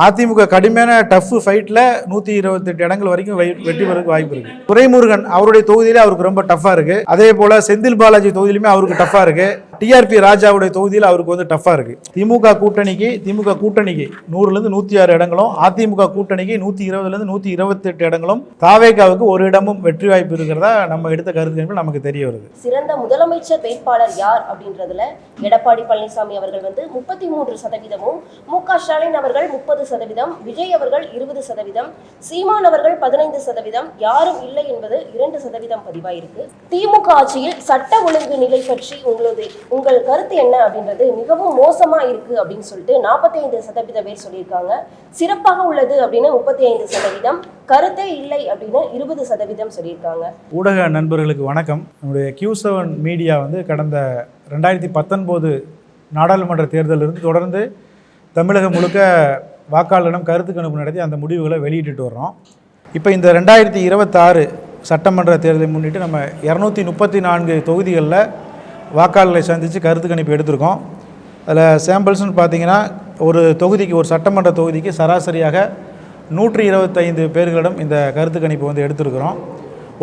அதிமுக கடுமையான டஃப் ஃபைட்டில் 128 இடங்கள் வரைக்கும் வெற்றி பெறதுக்கு வாய்ப்பு இருக்குது. துரைமுருகன் அவருடைய தொகுதியிலே அவருக்கு ரொம்ப டஃப்பாக இருக்குது. அதே போல் செந்தில் பாலாஜி தொகுதியிலுமே அவருக்கு டஃப்பாக இருக்குது. டிஆர்பி ராஜாவுடைய தொகுதியில் அவருக்கு வந்து டஃப்பாக இருக்குது. திமுக கூட்டணிக்கு 100லேருந்து 106 இடங்களும், அதிமுக கூட்டணிக்கு 120லேருந்து 128 இடங்களும், தாவேகாவுக்கு ஒரு இடமும் வெற்றி வாய்ப்பு இருக்கிறதா நம்ம எடுத்த கருத்து நமக்கு தெரிய வருது. சிறந்த முதலமைச்சர் வேட்பாளர் யார் அப்படின்றதுல எடப்பாடி பழனிசாமி அவர்கள் வந்து 33%, மு.க. ஸ்டாலின் அவர்கள் 30%, விஜய் அவர்கள் 20%, சீமான் அவர்கள் 15%, யாரும் இல்லை என்பது 2% பதிவாயிருக்கு. திமுக ஆட்சியில் சட்ட ஒழுங்கு நிலை பற்றி உங்கள் கருத்து என்ன அப்படின்றது மிகவும் மோசமா இருக்கு அப்படின்னு சொல்லிட்டு 45% பேர் சொல்லியிருக்காங்க. சிறப்பாக உள்ளது அப்படின்னு 35%, கருத்தே இல்லை அப்படின்னு 20% சொல்லியிருக்காங்க. ஊடக நண்பர்களுக்கு வணக்கம். நம்முடைய Q7 மீடியா வந்து கடந்த 2019 நாடாளுமன்ற தேர்தலிலிருந்து தொடர்ந்து தமிழகம் முழுக்க வாக்காளரிடம் கருத்து கணிப்பு நடத்தி அந்த முடிவுகளை வெளியிட்டு வர்றோம். இப்போ இந்த 2026 சட்டமன்ற தேர்தலை முன்னிட்டு நம்ம 234 தொகுதிகளில் வாக்காளர்களை சந்தித்து கருத்து கணிப்பு எடுத்திருக்கோம். அதில் சாம்பிள்ஸ்னு பார்த்தீங்கன்னா ஒரு தொகுதிக்கு, ஒரு சட்டமன்ற தொகுதிக்கு சராசரியாக 125 பேர்களிடம் இந்த கருத்து கணிப்பு வந்து எடுத்திருக்கிறோம்.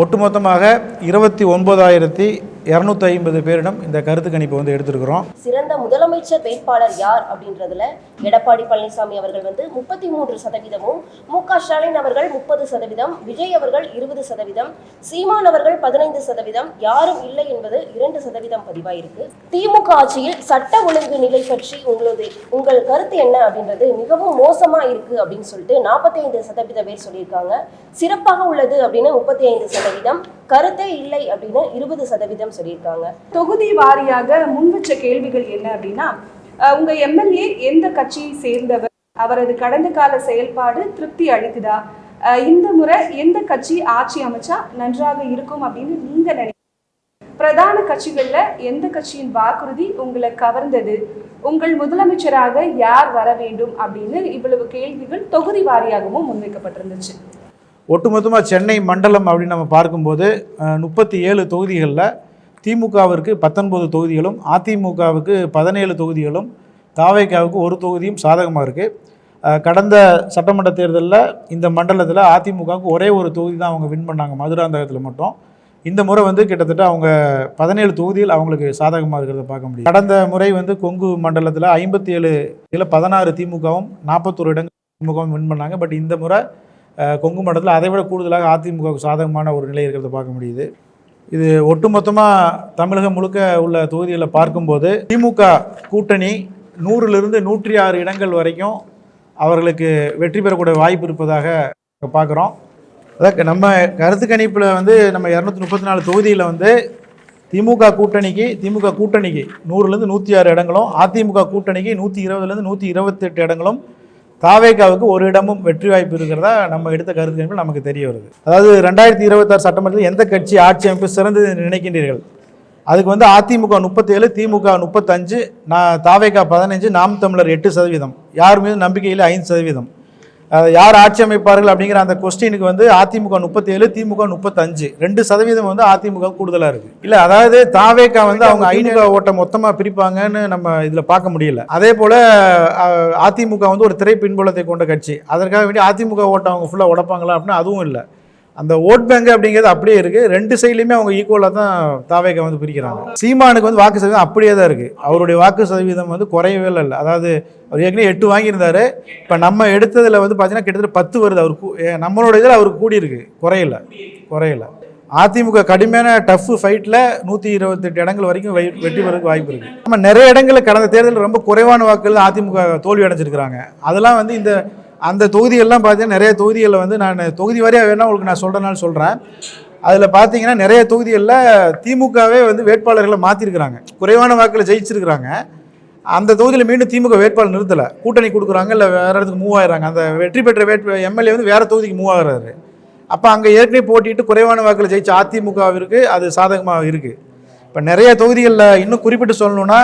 ஒட்டுமொத்தமாக 29,250 பேரிடம் இந்த கருத்து கணிப்பு வந்து எடுத்திருக்கிறோம். சிறந்த முதலமைச்சர் வேட்பாளர் யார் அப்படின்றதுல எடப்பாடி பழனிசாமி அவர்கள் வந்து 33%, மு.க. ஸ்டாலின் அவர்கள் 30%, விஜய் அவர்கள் 20%, சீமான் அவர்கள் 15%, யாரும் இல்லை என்பது 2% பதிவாயிருக்கு. திமுக ஆட்சியில் சட்ட ஒழுங்கு நிலை பற்றி உங்கள் கருத்து என்ன அப்படின்றது மிகவும் மோசமா இருக்கு அப்படின்னு சொல்லிட்டு 45% பேர் சொல்லியிருக்காங்க. சிறப்பாக உள்ளது அப்படின்னு 35%, கருத்தே இல்லை அப்படின்னு 20% சொல்லியிருக்காங்க. தொகுதி வாரியாக முன்வச்ச கேள்விகள் என்ன அப்படின்னா, உங்க எம்எல்ஏ எந்த கட்சியை சேர்ந்தவர், அவரது கடந்த கால செயல்பாடு திருப்தி அளிக்குதா, இந்த முறை எந்த கட்சி ஆட்சி அமைச்சா நன்றாக இருக்கும் அப்படின்னு நீங்க நினைக்கிறீங்க, பிரதான கட்சிகள்ல எந்த கட்சியின் வாக்குறுதி உங்களை கவர்ந்தது, உங்கள் முதலமைச்சராக யார் வர வேண்டும் அப்படின்னு இவ்வளவு கேள்விகள் தொகுதி வாரியாகவும் முன்வைக்கப்பட்டிருந்துச்சு. ஒட்டுமொத்தமாக சென்னை மண்டலம் அப்படின்னு நம்ம பார்க்கும்போது 37 தொகுதிகளில் திமுகவிற்கு 19 தொகுதிகளும், அதிமுகவுக்கு 17 தொகுதிகளும், தாவேகாவுக்கு ஒரு தொகுதியும் சாதகமாக இருக்குது. கடந்த சட்டமன்ற தேர்தலில் இந்த மண்டலத்தில் அதிமுகவுக்கு ஒரே ஒரு தொகுதி தான் அவங்க வின் பண்ணாங்க, மதுராந்தகத்தில் மட்டும். இந்த முறை வந்து கிட்டத்தட்ட அவங்க 17 தொகுதியில் அவங்களுக்கு சாதகமாக இருக்கிறத பார்க்க முடியும். கடந்த முறை வந்து கொங்கு மண்டலத்தில் 57 இதில் 16 திமுகவும் 41 இடங்கள் திமுகவும் வின் பண்ணாங்க. பட் இந்த முறை கொங்கு மண்டலத்தில் அதை விட கூடுதலாக அதிமுகவுக்கு சாதகமான ஒரு நிலை இருக்கிறத பார்க்க முடியுது. இது ஒட்டுமொத்தமாக தமிழகம் முழுக்க உள்ள தொகுதிகளை பார்க்கும்போது திமுக கூட்டணி 100லிருந்து 106 இடங்கள் வரைக்கும் அவர்களுக்கு வெற்றி பெறக்கூடிய வாய்ப்பு இருப்பதாக பார்க்குறோம். அதாவது நம்ம கருத்து கணிப்பில் வந்து நம்ம 234 தொகுதியில் வந்து திமுக கூட்டணிக்கு 100லேருந்து 106 இடங்களும், அதிமுக கூட்டணிக்கு 120லேருந்து 128 இடங்களும், தாவேகாவுக்கு ஒரு இடமும் வெற்றி வாய்ப்பு இருக்கிறதா நம்ம எடுத்த கருத்து நமக்கு தெரிய வருது. அதாவது 2026 சட்டமன்றத்தில் எந்த கட்சி ஆட்சி அமைப்பு சிறந்தது என்று நினைக்கின்றீர்கள்? அதுக்கு வந்து அதிமுக 37, திமுக 35, தாவேகா 15, நாம் தமிழர் 8%, யார் மீது நம்பிக்கையில் 5%. யார் ஆட்சி அமைப்பார்கள் அப்படிங்கிற அந்த கொஸ்டினுக்கு வந்து அதிமுக 37, திமுக 35, 2% வந்து அதிமுக கூடுதலாக இருக்குது. இல்லை, அதாவது தாவேகா வந்து அவங்க 500 ஓட்டை மொத்தமாக பிரிப்பாங்கன்னு நம்ம இதில் பார்க்க முடியல. அதே போல் அதிமுக வந்து ஒரு திரை பின்புலத்தை கொண்ட கட்சி, அதற்காக வேண்டி அதிமுக ஓட்டை அவங்க ஃபுல்லாக உடைப்பாங்களா அப்படின்னா அதுவும் இல்லை. அந்த ஓட் பேங்க் அப்படிங்கிறது அப்படியே இருக்குது. 2 சைட்லையுமே அவங்க ஈக்குவலாக தான் தாவேகா வந்து பிரிக்கிறாங்க. சீமானுக்கு வந்து வாக்கு சதவீதம் அப்படியே தான் இருக்குது. அவருடைய வாக்கு சதவீதம் வந்து குறையவே இல்லை. அதாவது அவர் ஏற்கனவே 8 வாங்கியிருந்தார். இப்போ நம்ம எடுத்ததில் வந்து பார்த்தீங்கன்னா கிட்டத்தட்ட 10 வருது. அவருக்கு நம்மளோட இதில் அவருக்கு கூடியிருக்கு, குறையல. அதிமுக கடுமையான டஃப் ஃபைட்டில் 128 இடங்கள் வரைக்கும் வெற்றி பெறதுக்கு வாய்ப்பு இருக்குது. நம்ம நிறைய இடங்களில் கடந்த தேர்தலில் ரொம்ப குறைவான வாக்குகள் அதிமுக தோல்வி அடைஞ்சிருக்கிறாங்க. அதெல்லாம் வந்து அந்த தொகுதிகள்லாம் பார்த்தீங்கன்னா நிறைய தொகுதிகளில் வந்து நான் தொகுதி வாரியாக வேணால் உங்களுக்கு நான் சொல்கிறனாலும் சொல்கிறேன். அதில் பார்த்தீங்கன்னா நிறைய தொகுதிகளில் திமுகவே வந்து வேட்பாளர்களை மாற்றிருக்கிறாங்க, குறைவான வாக்கில் ஜெயிச்சிருக்கிறாங்க. அந்த தொகுதியில் மீண்டும் திமுக வேட்பாளர் நிறுத்தலை, கூட்டணி கொடுக்குறாங்க, இல்லை வேறு இடத்துக்கு மூவ் ஆகிறாங்க. அந்த வெற்றி பெற்ற எம்எல்ஏ வந்து வேறு தொகுதிக்கு மூவ் ஆகிறாரு. அப்போ அங்கே ஏற்கனவே போட்டிட்டு குறைவான வாக்கில் ஜெயிச்ச அதிமுகவிற்கு அது சாதகமாக இருக்குது. இப்போ நிறைய தொகுதிகளில் இன்னும் குறிப்பிட்டு சொல்லணுன்னா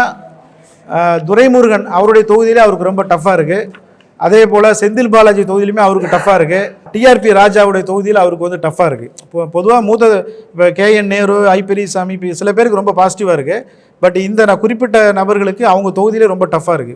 துரைமுருகன் அவருடைய தொகுதியிலே அவருக்கு ரொம்ப டஃப்பாக இருக்குது. அதே போல் செந்தில் பாலாஜி தொகுதியிலுமே அவருக்கு டஃப்பாக இருக்குது. டிஆர்பி ராஜாவுடைய தொகுதியில் அவருக்கு வந்து டஃப்பாக இருக்குது. இப்போ பொதுவாக இப்போ KN நேரு, பெரியசாமி, சில பேருக்கு ரொம்ப பாசிட்டிவாக இருக்குது. பட் இந்த நான் குறிப்பிட்ட நபர்களுக்கு அவங்க தொகுதியிலே ரொம்ப டஃப்பாக இருக்குது.